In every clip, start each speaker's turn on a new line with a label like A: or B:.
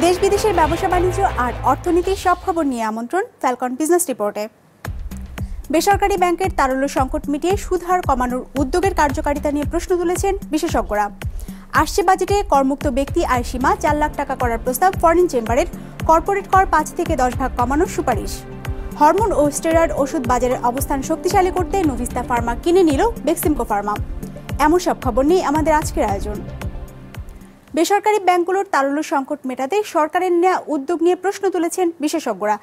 A: দেশ বিদেশের ব্যবসা বাণিজ্য আর অর্থনীতির সব খবর নিয়ে আমন্ত্রণ ফ্যালকন বিজনেস রিপোর্টে। বেসরকারি ব্যাংকের তারল্য সংকট মিটিয়ে সুদ হার কমানোর উদ্যোগের কার্যকারিতা নিয়ে প্রশ্ন তুলেছেন বিশেষজ্ঞরা। আসছে বাজেটে করমুক্ত ব্যক্তি আয় সীমা ৪ লাখ টাকা করার প্রস্তাব ফরেন চেম্বারের, কর্পোরেট কর ৫ থেকে ১০ ভাগ কমানোর সুপারিশ। হরমোন ও স্টেরয়েড ওষুধ বাজারের অবস্থান শক্তিশালী করতে নোভিস্তা ফার্মা কিনে নিল বেক্সিমকো ফার্মা। এমন সব খবর নিয়ে আমাদের আজকের আয়োজন। বেসরকারি ব্যাংকগুলোর তারল্য সংকট মেটাতে সরকারের নেওয়া উদ্যোগ নিয়ে প্রশ্ন তুলেছেন বিশেষজ্ঞরা।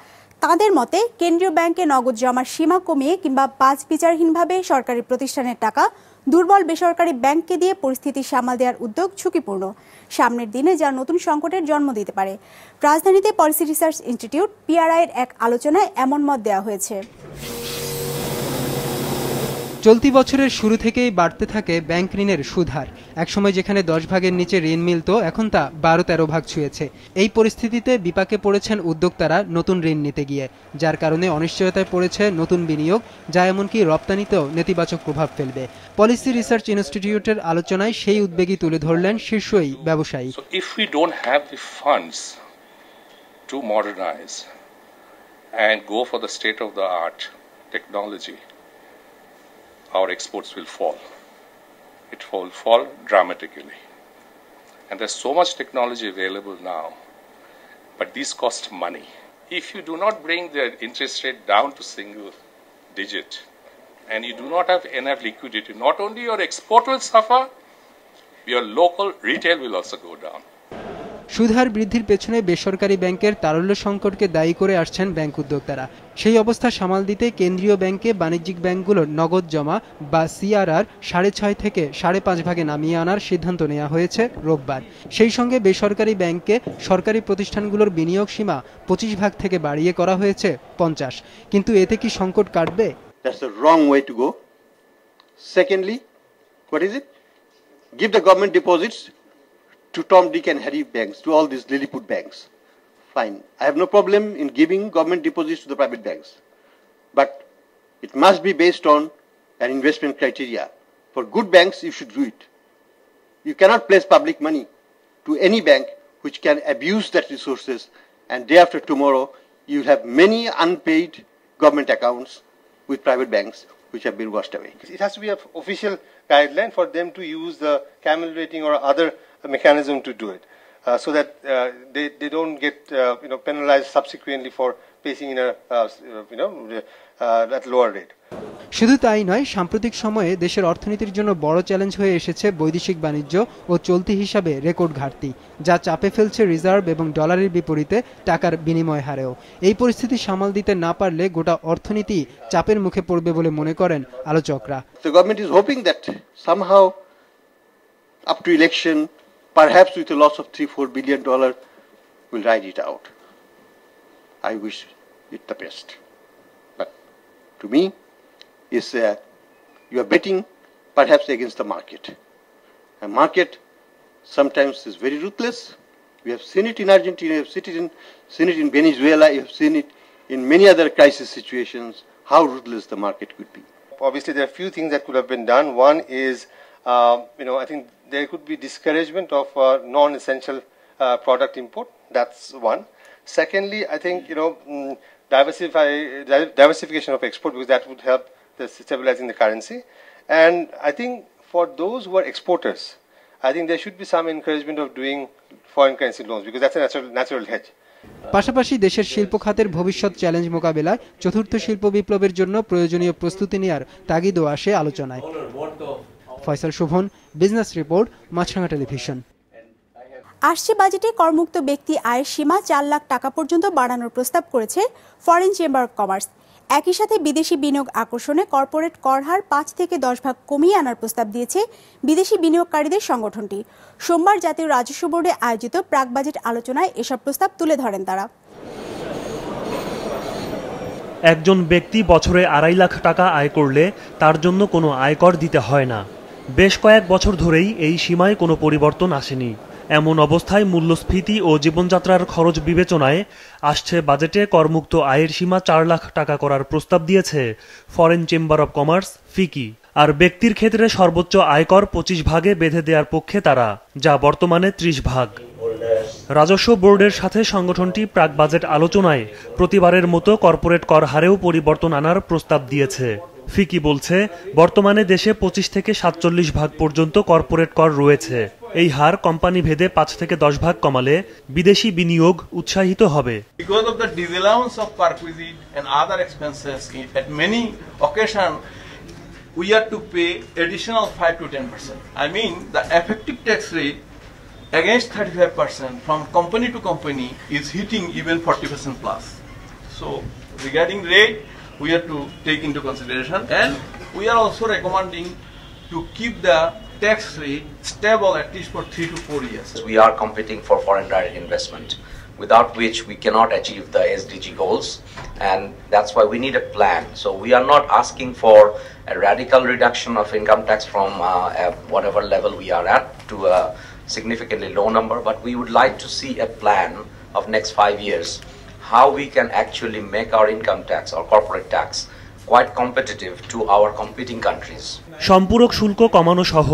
A: তাদের মতে কেন্দ্রীয় ব্যাংকে নগদ জমার সীমা কমিয়ে কিংবা বাছ বিচারহীনভাবে সরকারি প্রতিষ্ঠানের টাকা দুর্বল বেসরকারি ব্যাংককে দিয়ে পরিস্থিতি সামাল দেওয়ার উদ্যোগ ঝুঁকিপূর্ণ, সামনের দিনে যা নতুন সংকটের জন্ম দিতে পারে। রাজধানীতে পলিসি রিসার্চ ইনস্টিটিউট PRI এর এক আলোচনায় এমন মত দেওয়া হয়েছে।
B: চলতি বছরের শুরু থেকেই বাড়তে থাকে ব্যাংক ঋণের সুদ হার। একসময় যেখানে 10 ভাগের নিচে ঋণ মিলত, এখন তা 12-13 ভাগ ছুঁয়েছে। এই পরিস্থিতিতে বিপাকে পড়েছেন উদ্যোক্তারা নতুন ঋণ নিতে গিয়ে, যার কারণে অনিশ্চয়তায় পড়েছে নতুন বিনিয়োগ, যা এমনকি রপ্তানিতেও নেতিবাচক প্রভাব ফেলবে। পলিসি রিসার্চ ইনস্টিটিউটের আলোচনায় সেই উদ্বেগই তুলে ধরলেন শীর্ষ এই ব্যবসায়ী।
C: If we don't have the funds to modernize and go for the state of the art technology, our exports will fall. It will fall dramatically. And there's so much technology available now, but these cost money. If you do not bring the interest rate down to single digit, and you do not have enough liquidity, not only your export will suffer, your local retail will also go down.
B: সুদহার বৃদ্ধির পেছনে বেসরকারি ব্যাংকের তারল্য সংকটকে দায়ী করে আসছেন bank উদ্যোক্তারা। সেই অবস্থা সামাল দিতে কেন্দ্রীয় ব্যাংকে বাণিজ্যিক ব্যাংকগুলোর নগদ জমা বা CRR 6.5 থেকে 5.5 ভাগে নামিয়ে আনার সিদ্ধান্ত নেওয়া হয়েছে রোববার। সেই সঙ্গে বেসরকারি ব্যাংকে সরকারি প্রতিষ্ঠানগুলোর বিনিয়োগ সীমা 25 ভাগ থেকে বাড়িয়ে করা হয়েছে 50। কিন্তু এতে কি সংকট কাটবে?
D: That's the wrong way to go. Secondly, what is it? Give the government deposits to Tom, Dick and Harry banks, to all these Lilliput banks. Fine. I have no problem in giving government deposits to the private banks. But it must be based on an investment criteria. For good banks, you should do it. You cannot place public money to any bank which can abuse that resources, and day after tomorrow, you'll have many unpaid government accounts with private banks which have been washed away.
E: It has to be an official guideline for them to use the camel rating or other mechanism to do it, so that they don't get penalized subsequently for placing in a at lower rate.
B: শুধু তাই নয়, সাম্প্রতিক সময়ে দেশের অর্থনীতির জন্য বড় challenge হয়ে এসেছে বৈদেশিক বাণিজ্য ও চলতি হিসাবে রেকর্ড ঘাটতি, যা চাপে ফেলছে রিজার্ভ এবং ডলারের বিপরীতে টাকার বিনিময় হারেও। এই পরিস্থিতি সামাল দিতে না পারলে গোটা অর্থনীতি চাপের মুখে পড়বে বলে মনে করেন আলোচকরা।
D: The government is hoping that somehow up to election, perhaps with a loss of $3-4 billion, will ride it out. I wish it the best. But to me, you are betting perhaps against the market. A market sometimes is very ruthless. We have seen it in Argentina, we have seen it in Venezuela, you have seen it in many other crisis situations, how ruthless the market could be.
E: Obviously, there are a few things that could have been done. One is, I think there could be discouragement of non-essential product import. That's one. Secondly, I think diversification of export, because that would help stabilizing the currency. And I think for those who are exporters, I think there should be some encouragement of doing foreign currency loans, because that's a natural hedge.
B: পাশাপাশি দেশের শিল্প খাতের ভবিষ্যৎ challenge মোকাবেলায় চতুর্থ শিল্প বিপ্লবের জন্য প্রয়োজনীয় প্রস্তুতি নেওয়ার তাগিদও আসে আলোচনায়। ফয়সাল শোভন, বিজনেস রিপোর্ট, মাছরাঙা টেলিভিশন।
A: আসছে বাজেটে করমুক্ত ব্যক্তি আয়ের সীমা 4 লাখ টাকা পর্যন্ত বাড়ানোর প্রস্তাব করেছে ফরেন চেম্বার অব কমার্স। একই সাথে বিদেশি বিনিয়োগ আকর্ষণে কর্পোরেট কর হার 5 থেকে 10 ভাগ কমিয়ে আনার প্রস্তাব দিয়েছে বিদেশি বিনিয়োগকারীদের সংগঠনটি। সোমবার জাতীয় রাজস্ব বোর্ডে আয়োজিত প্রাক বাজেট আলোচনায় এসব প্রস্তাব তুলে ধরেন তারা।
F: একজন ব্যক্তি বছরে 2.5 লাখ টাকা আয় করলে তার জন্য কোনো আয়কর দিতে হয় না। বেশ কয়েক বছর ধরেই এই সীমায় কোনো পরিবর্তন আসেনি। এমন অবস্থায় মূল্যস্ফীতি ও জীবনযাত্রার খরচ বিবেচনায় আসছে বাজেটে করমুক্ত আয়ের সীমা 4 লাখ টাকা করার প্রস্তাব দিয়েছে ফরেন চেম্বার অব কমার্স ফিকি। আর ব্যক্তির ক্ষেত্রে সর্বোচ্চ আয়কর 25 ভাগে বেঁধে দেওয়ার পক্ষে তারা, যা বর্তমানে 30 ভাগ। রাজস্ব বোর্ডের সাথে সংগঠনটি প্রাক বাজেট আলোচনায় প্রতিবারের মতো কর্পোরেট কর হারেও পরিবর্তন আনার প্রস্তাব দিয়েছে। ফিকি বলছে, বর্তমানে দেশে 25 থেকে 47% পর্যন্ত কর্পোরেট কর রয়েছে। এই হার কোম্পানি ভেদে 5 থেকে 10 ভাগ কমালে বিদেশি বিনিয়োগ উৎসাহিত হবে।
G: Because of the disallowance of perquisite and other expenses, at many occasions we have to pay additional 5 to 10%. I mean, the effective tax rate against 35% from company to company is hitting even 40% plus. So, regarding rate, we have to take into consideration, and we are also recommending to keep the tax rate stable at least for 3 to 4 years.
H: We are competing for foreign direct investment, without which we cannot achieve the SDG goals, and that's why we need a plan. So we are not asking for a radical reduction of income tax from whatever level we are at to a significantly low number, but we would like to see a plan of next 5 years, how we can actually make our income tax or corporate tax quite competitive to our competing countries.
F: সম্পূরক শুল্ক কমানো সহ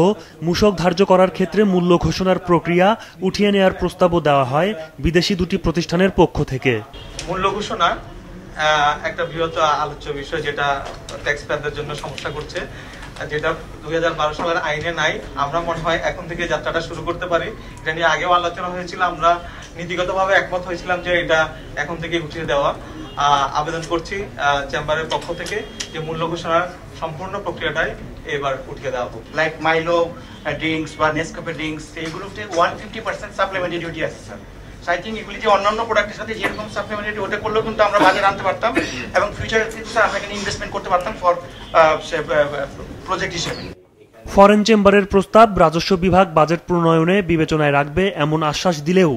F: মূসক ধার্য করার ক্ষেত্রে মূল্য ঘোষণার প্রক্রিয়া উঠিয়ে নেওয়ার প্রস্তাবও দেওয়া হয় বিদেশি দুটি প্রতিষ্ঠানের পক্ষ থেকে।
I: মূল্য ঘোষণা একটা বৃহৎ আলোচ্য বিষয়, যেটা ট্যাক্স পেয়ারদের জন্য সমস্যা করছে, যেটা 2012 সালের আইনে নাই। আমরা মনে হয় এখন থেকে যাত্রাটা শুরু করতে পারি। এটা নিয়ে আগেও আলোচনা হয়েছিল, আমরা নীতিগতভাবে একমত হয়েছিলাম যে এটা এখন থেকে উঠিয়ে দেওয়া। আবেদন করছি চেম্বারের পক্ষ থেকে যে মূল্য ঘোষণার সম্পূর্ণ প্রক্রিয়াটাই এবার উঠিয়ে দেওয়া হোক।
J: লাইক মাইলো ড্রিঙ্কস বা নেসকাফে ড্রিঙ্কস, এইগুলোতে 150% সাপ্লিমেন্টারি ডিউটি আছে স্যার। আই থিঙ্ক এগুলি যে অন্যান্য প্রোডাক্টের সাথে যেরকম সাপ্লিমেন্টারি ওটা করলেও কিন্তু আমরা বাজারে আনতে পারতাম এবং ফিউচারে স্যার আমরা এখানে ইনভেস্টমেন্ট করতে পারতাম ফর প্রজেক্ট হিসেবে।
F: ফরেন চেম্বারের প্রস্তাব রাজস্ব বিভাগ বাজেট প্রণয়নে বিবেচনায় রাখবে এমন আশ্বাস দিলেও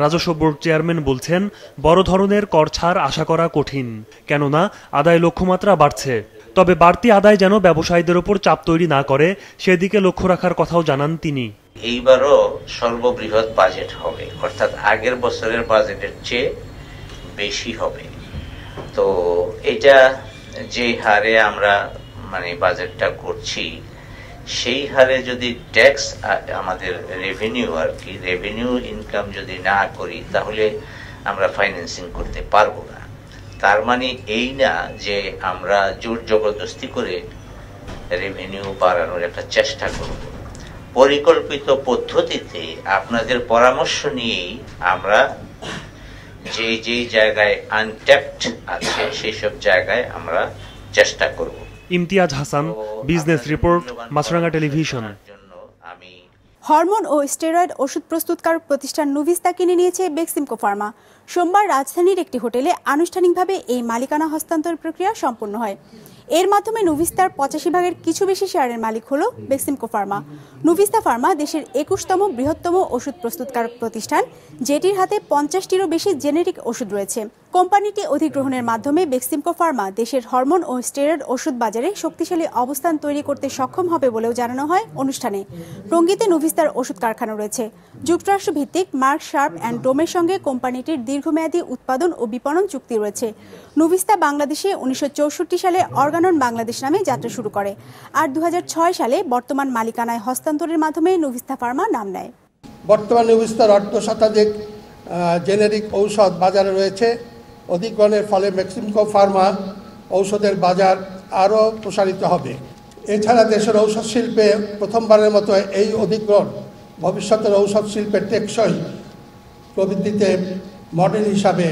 F: রাজস্ব বোর্ড চেয়ারম্যান বলছেন, বড় ধরনের কর ছাড় আশা করা কঠিন, কেননা আদায় লক্ষ্যমাত্রা বাড়ছে। তবে বাড়তি আদায় যেন ব্যবসায়ীদের ওপর চাপ তৈরি না করে সেদিকে লক্ষ্য রাখার কথাও জানান তিনি।
H: এইবারও সর্ববৃহৎ বাজেট হবে, অর্থাৎ আগের বছরের বাজেটের চেয়ে বেশি হবে। তো এটা যে হারে আমরা বাজেটটা করছি, সেই হারে যদি ট্যাক্স আমাদের রেভিনিউ রেভিনিউ ইনকাম যদি না করি, তাহলে আমরা ফাইন্যান্সিং করতে পারবো না। তার মানে এই না যে আমরা জোর জবরদস্তি করে রেভিনিউ বাড়ানোর একটা চেষ্টা করব। পরিকল্পিত পদ্ধতিতে আপনাদের পরামর্শ নিয়েই আমরা যে জায়গায় আনট্যাপড আছে সেই সব জায়গায় আমরা চেষ্টা করব।
F: ইমতিয়াজ হাসান, বিজনেস রিপোর্ট, মাছরাঙ্গা টেলিভিশন।
A: হরমোন ও স্টেরয়েড ওষুধ প্রস্তুতকারক প্রতিষ্ঠান নুভিস্তা কিনে নিয়েছে বেক্সিমকো ফার্মা। সোমবার রাজধানীর একটি হোটেলে আনুষ্ঠানিকভাবে এই মালিকানা হস্তান্তর প্রক্রিয়া সম্পন্ন হয়। এর মাধ্যমে নুভিস্তার 85 ভাগের কিছু বেশি শেয়ারের মালিক হল বেক্সিমকো ফার্মা। নুভিস্তা ফার্মা দেশের 21তম বৃহত্তম ওষুধ প্রস্তুতকারক প্রতিষ্ঠান, যেটির হাতে 50টিরও বেশি জেনেরিক ওষুধ রয়েছে। কোম্পানিটি অধিগ্রহণের মাধ্যমে বেক্সিমকো ফার্মা দেশের হরমোন ও স্টেরয়েড ওষুধ বাজারে শক্তিশালী অবস্থান তৈরি করতে সক্ষম হবে বলেও জানানো হয় অনুষ্ঠানে। টঙ্গীতে নুভিস্তার ওষুধ কারখানা রয়েছে। যুক্তরাষ্ট্র ভিত্তিক মার্ক শার্প অ্যান্ড ডোমের সঙ্গে কোম্পানিটির দীর্ঘমেয়াদী উৎপাদন ও বিপণন চুক্তি রয়েছে। নুভিস্তা বাংলাদেশে 1964 সালে অর্গানন বাংলাদেশ নামে যাত্রা শুরু করে, আর 2006 সালে বর্তমান মালিকানায় হস্তান্তরের মাধ্যমে নুভিস্তা ফার্মা নাম নেয়।
K: বর্তমানে নুভিস্তার 8 শতাধিক জেনেরিক ঔষধ বাজারে রয়েছে। অধিগ্রহণের ফলে বেক্সিমকো ফার্মা ঔষধের বাজার আরও প্রসারিত হবে। এছাড়া দেশের ঔষধ শিল্পে প্রথমবারের মতো এই অধিগ্রহণ ভবিষ্যতের ঔষধ শিল্পের টেকসই প্রবৃদ্ধিতে মডেল হিসাবে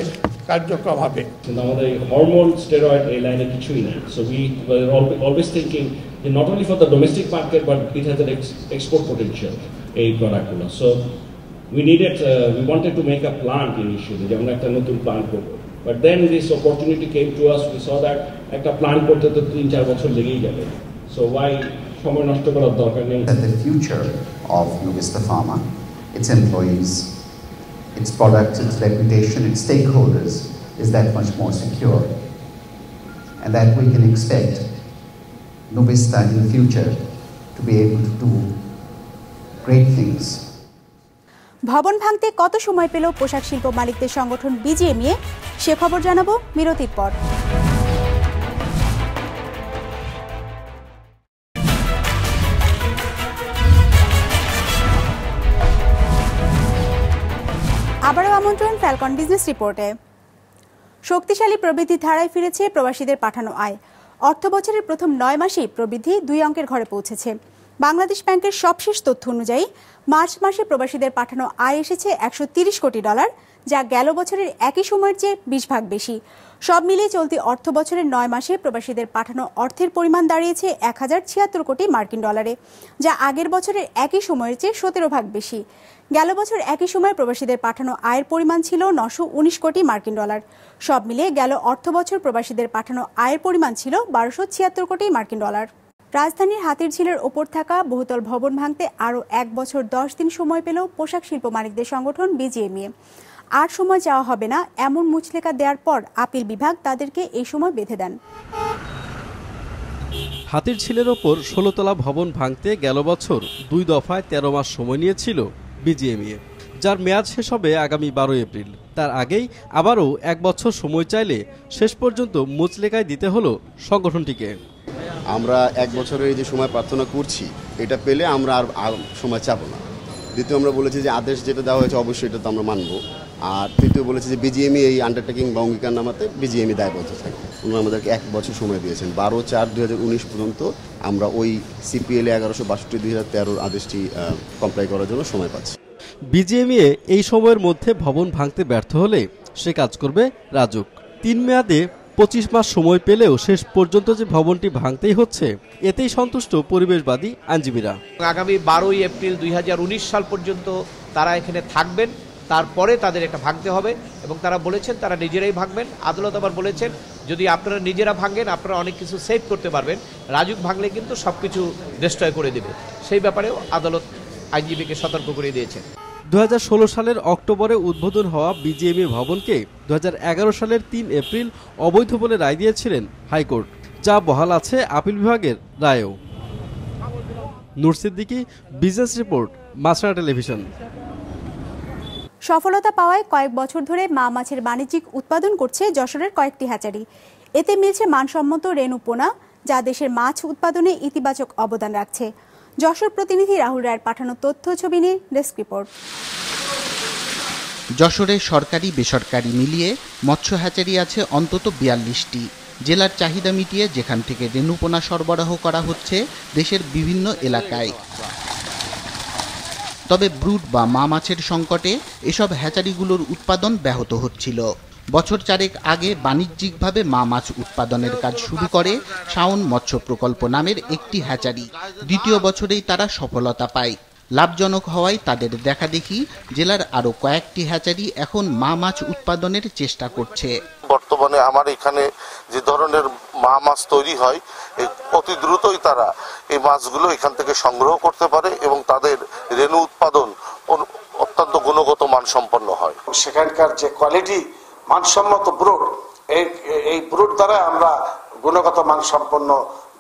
K: কার্যক্রম হবে।
L: আমাদের হরমোন স্টেরয়েড এই লাইনে কিছুই নেই। So we always thinking not only for the domestic market but it has an export potential এই প্রোডাক্টগুলো। So we wanted to make a plant initially, যেমন একটা নতুন প্লান্ট করব, but then this opportunity came to us. We saw that একটা plant করতে তো 3-4 বছর লেগেই যাবে, so why সময় নষ্ট করার দরকার নেই।
M: The future of Nuvista Pharma, its employees, its products, its reputation, its stakeholders is that much more secure, and that we can expect Nuvista in the future to be able to do great things.
A: ভবন ভাঙতে কত সময় পেল পোশাক শিল্প মালিকদের সংগঠন BGMEA, সে খবর জানাবো বিরতির পর। আবারও আমন্ত্রণ ফ্যালকন বিজনেস রিপোর্টে। শক্তিশালী প্রবৃদ্ধির ধারায় ফিরেছে প্রবাসীদের পাঠানো আয়। অর্থ বছরের প্রথম 9 মাসেই প্রবৃদ্ধি 2 অঙ্কের ঘরে পৌঁছেছে। বাংলাদেশ ব্যাংকের সবশেষ তথ্য অনুযায়ী মার্চ মাসে প্রবাসীদের পাঠানো আয় এসেছে $130 কোটি, যা গেল বছরের একই সময়ের চেয়ে 20 ভাগ বেশি। সব মিলিয়ে চলতি অর্থ বছরের 9 মাসে প্রবাসীদের পাঠানো অর্থের পরিমাণ দাঁড়িয়েছে $1076 কোটি, যা আগের বছরের একই সময়ের চেয়ে 17 ভাগ বেশি। গেল বছর একই সময়ে প্রবাসীদের পাঠানো আয়ের পরিমাণ ছিল $919 কোটি। সব মিলিয়ে গেল অর্থ বছর প্রবাসীদের পাঠানো আয়ের পরিমাণ ছিল $1276 কোটি। রাজধানীর হাতিরঝিলের ওপর থাকা বহুতল ভবন ভাঙতে আরও 1 বছর 10 দিন সময় পেল পোশাক শিল্প মালিকদের সংগঠন বিজিএমইএ। আর সময় চাওয়া হবে না এমন মুচলেকা দেওয়ার পর আপিল বিভাগ তাদেরকে এই সময় বেঁধে দেন।
N: হাতিরঝিলের ওপর 16 তলা ভবন ভাঙতে গেল বছর 2 দফায় 13 মাস সময় নিয়েছিল বিজিএমইএ, যার মেয়াদ শেষ হবে আগামী 12 এপ্রিল। তার আগেই আবারও 1 বছর সময় চাইলে শেষ পর্যন্ত মুচলেকায় দিতে হলো সংগঠনটিকে।
O: আমরা 1 বছরের এই যে সময় প্রার্থনা করছি, এটা পেলে আমরা আর সময় চাবো না। দ্বিতীয় আমরা বলেছি যে আদেশ যেটা দেওয়া হয়েছে অবশ্যই এটা তো আমরা মানব। আর তৃতীয় বলেছি যে বিজিএমই এই আন্ডারটেকিং বা অঙ্গীকার নামাতে বিজিএমই দায়বদ্ধ থাকে। উনি আমাদেরকে 1 বছর সময় দিয়েছেন। 12/4/2019 পর্যন্ত আমরা ওই সিপিএল 1162/2013 আদেশটি কমপ্লাই করার জন্য সময় পাচ্ছি।
N: বিজিএমইএ এই সময়ের মধ্যে ভবন ভাঙতে ব্যর্থ হলে সে কাজ করবে রাজুক। 3 মেয়াদে 25 মাস সময় পেলেও শেষ পর্যন্ত যে ভবনটি ভাঙতেই হচ্ছে, এতেই সন্তুষ্ট পরিবেশবাদী আইনজীবীরা।
P: আগামী 12 এপ্রিল 2019 সাল পর্যন্ত তারা এখানে থাকবেন, তারপরে তাদের এটা ভাঙতে হবে এবং তারা বলেছেন তারা নিজেরাই ভাঙবেন। আদালত আবার বলেছেন যদি আপনারা নিজেরা ভাঙেন আপনারা অনেক কিছু সেভ করতে পারবেন, রাজুক ভাঙলে কিন্তু সবকিছু ডিস্ট্রয় করে দেবে। সেই ব্যাপারেও আদালত আইনজীবীকে সতর্ক করে দিয়েছে।
N: 2016 সালের অক্টোবরে উদ্বোধন হওয়া বিজিএমইএ ভবনকে 2011 সালের 3 এপ্রিল অবৈধ বলে রায় দিয়েছিলেন হাইকোর্ট, যা বহাল আছে আপিল বিভাগের রায়েও। নূর সিদ্দিকী, বিজনেস রিপোর্ট, মাছরাঙা টেলিভিশন।
A: সফলতা পাওয়ায় কয়েক বছর ধরে মা মাছের বাণিজ্যিক উৎপাদন করছে যশোরের কয়েকটি হ্যাচারি। এতে মিলছে মানসম্মত রেণু পোনা, যা দেশের মাছ উৎপাদনে ইতিবাচক অবদান রাখছে। যশোর প্রতিনিধি রাহুল রায়ের পাঠানো তথ্য ছবি নিয়ে ডেস্ক রিপোর্ট।
Q: যশোরে সরকারি বেসরকারি মিলিয়ে মৎস্য হ্যাচারি আছে অন্তত 42টি। জেলার চাহিদা মিটিয়ে যেখান থেকে রেণুপোনা সরবরাহ করা হচ্ছে দেশের বিভিন্ন এলাকায়। তবে ব্রুড বা মা মাছের সংকটে এসব হ্যাচারিগুলোর উৎপাদন ব্যাহত হচ্ছিল। বছর 4 আগে বাণিজ্যিকভাবে মা মাছ উৎপাদনের কাজ শুরু করে শাওন মৎস্য প্রকল্প নামের একটি হ্যাচারি। দ্বিতীয় বছরেই তারা সফলতা পায়। লাভজনক হওয়ায় তাদের দেখাদেখি জেলার আরো কয়েকটি হ্যাচারি এখন মা মাছ উৎপাদনের চেষ্টা করছে।
R: বর্তমানে আমার এখানে যে ধরনের মা মাছ তৈরি হয়, অতি দ্রুতই তারা এই মাছগুলো এখান থেকে সংগ্রহ করতে পারে এবং তাদের রেণু উৎপাদন অত্যন্ত গুণগত মানসম্পন্ন হয়।
S: সেখানকার যে কোয়ালিটি মানসম্মত ব্রুড, এই ব্রুড দ্বারা আমরা গুণগত মানসম্পন্ন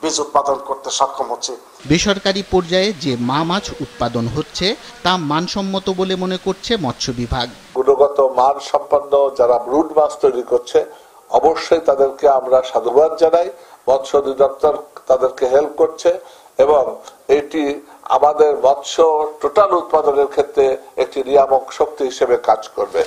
S: বীজ উৎপাদন করতে সক্ষম হচ্ছে।
Q: বেসরকারি পর্যায়ে যে মা মাছ উৎপাদন হচ্ছে তা মানসম্মত বলে মনে করছে মৎস্য বিভাগ।
R: গুণগত মান সম্পন্ন যারা ব্রুড মাছ তৈরি করছে অবশ্যই তাদেরকে আমরা সাধুবাদ জানাই। মৎস্য অধিদপ্তর তাদেরকে হেল্প করছে এবং এটি আমাদের মৎস্য টোটাল উৎপাদনের ক্ষেত্রে একটি নিয়ামক শক্তি হিসেবে কাজ করবে।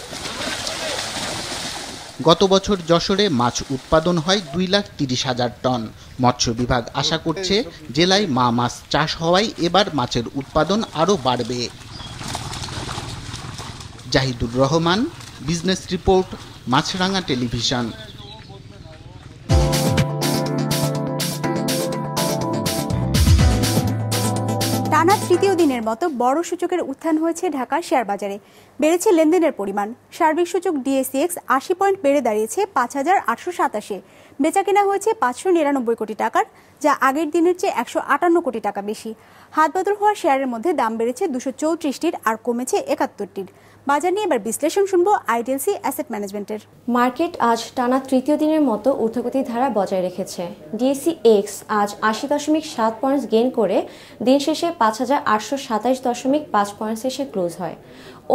Q: গত বছর যশোরে মাছ উৎপাদন হয় 2,30,000 টন। মৎস্য বিভাগ আশা করছে জেলায় মা মাছ চাষ হওয়ায় এবার মাছের উৎপাদন আরও বাড়বে। জাহিদুর রহমান, বিজনেস রিপোর্ট, মাছরাঙা টেলিভিশন।
A: টানা তৃতীয় দিনের মতো বড় সূচকের উত্থান হয়েছে ঢাকার শেয়ার বাজারে। বেড়েছে লেনদেনের পরিমাণ। সার্বিক সূচক ডিএসইএক্স 80 পয়েন্ট বেড়ে দাঁড়িয়েছে 5,827-এ। বেচাকেনা হয়েছে 599 কোটি টাকার, যা আগের দিনের চেয়ে 158 কোটি টাকা বেশি। হাতবদল হওয়া শেয়ারের মধ্যে দাম বেড়েছে 234টির আর কমেছে 71টির। বাজার নিয়ে এবার বিশ্লেষণ শুনবো আইডিএলসি অ্যাসেট ম্যানেজমেন্টের।
T: মার্কেট আজ টানা তৃতীয় দিনের মতো ঊর্ধ্বগতির ধারা বজায় রেখেছে। ডিএসইএক্স আজ 80.7 পয়েন্টস গেইন করে দিন শেষে 5,827.5 পয়েন্টস এসে ক্লোজ হয়।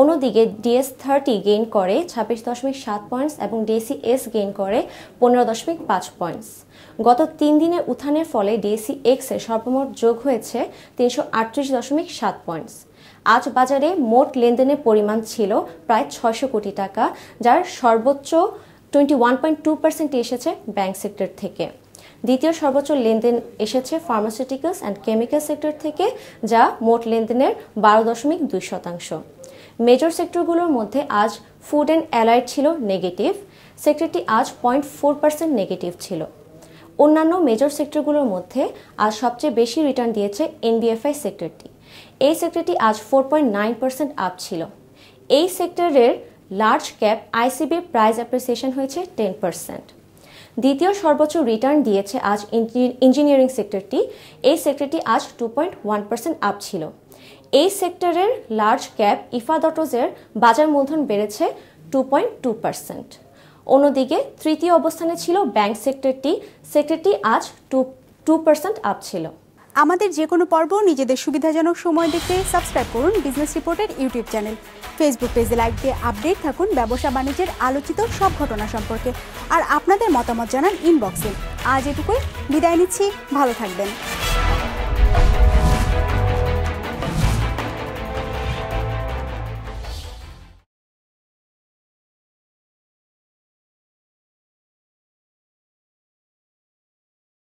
T: অন্যদিকে ডিএস30 গেইন করে 26.7 পয়েন্টস এবং ডিএসইএস গেইন করে 15.5 পয়েন্টস। গত 3 দিনের উত্থানের ফলে ডিএসইএক্স এর সর্বমোট যোগ হয়েছে 338.7 পয়েন্টস। আজ বাজারে মোট লেনদেনের পরিমাণ ছিল প্রায় 600 কোটি টাকা, যার সর্বোচ্চ 21.2% এসেছে ব্যাংক সেক্টর থেকে। দ্বিতীয় সর্বোচ্চ লেনদেন এসেছে ফার্মাসিউটিক্যালস অ্যান্ড কেমিক্যাল সেক্টর থেকে, যা মোট লেনদেনের 12.2%। মেজর সেক্টরগুলোর মধ্যে আজ ফুড অ্যান্ড অ্যালাইড ছিল নেগেটিভ, সেক্টরটি আজ 0.4% নেগেটিভ ছিল। অন্যান্য মেজর সেক্টরগুলোর মধ্যে আজ সবচেয়ে বেশি রিটার্ন দিয়েছে এনবিএফআই সেক্টরটি। এই সেক্টরটি আজ 4.9% আপ ছিল। এই সেক্টরের লার্জ ক্যাপ আইসিবির প্রাইস অ্যাপ্রিসিয়েশন হয়েছে 10%। দ্বিতীয় সর্বোচ্চ রিটার্ন দিয়েছে আজ ইঞ্জিনিয়ারিং সেক্টরটি। এই সেক্টরটি আজ 2.1% আপ ছিল। এই সেক্টরের লার্জ ক্যাপ ইফাদটোজের বাজার মূলধন বেড়েছে 2.2%। অন্যদিকে তৃতীয় অবস্থানে ছিল ব্যাংক সেক্টরটি আজ 2% আপ ছিল।
A: আমাদের যে কোনো পর্ব নিজেদের সুবিধাজনক সময় দেখতে সাবস্ক্রাইব করুন বিজনেস রিপোর্টের ইউটিউব চ্যানেল। ফেসবুক পেজে লাইক দিয়ে আপডেট থাকুন ব্যবসা বাণিজ্যের আলোচিত সব ঘটনা সম্পর্কে। আর আপনাদের মতামত জানান ইনবক্সে। আজ এটুকুই, বিদায় নিচ্ছি, ভালো থাকবেন।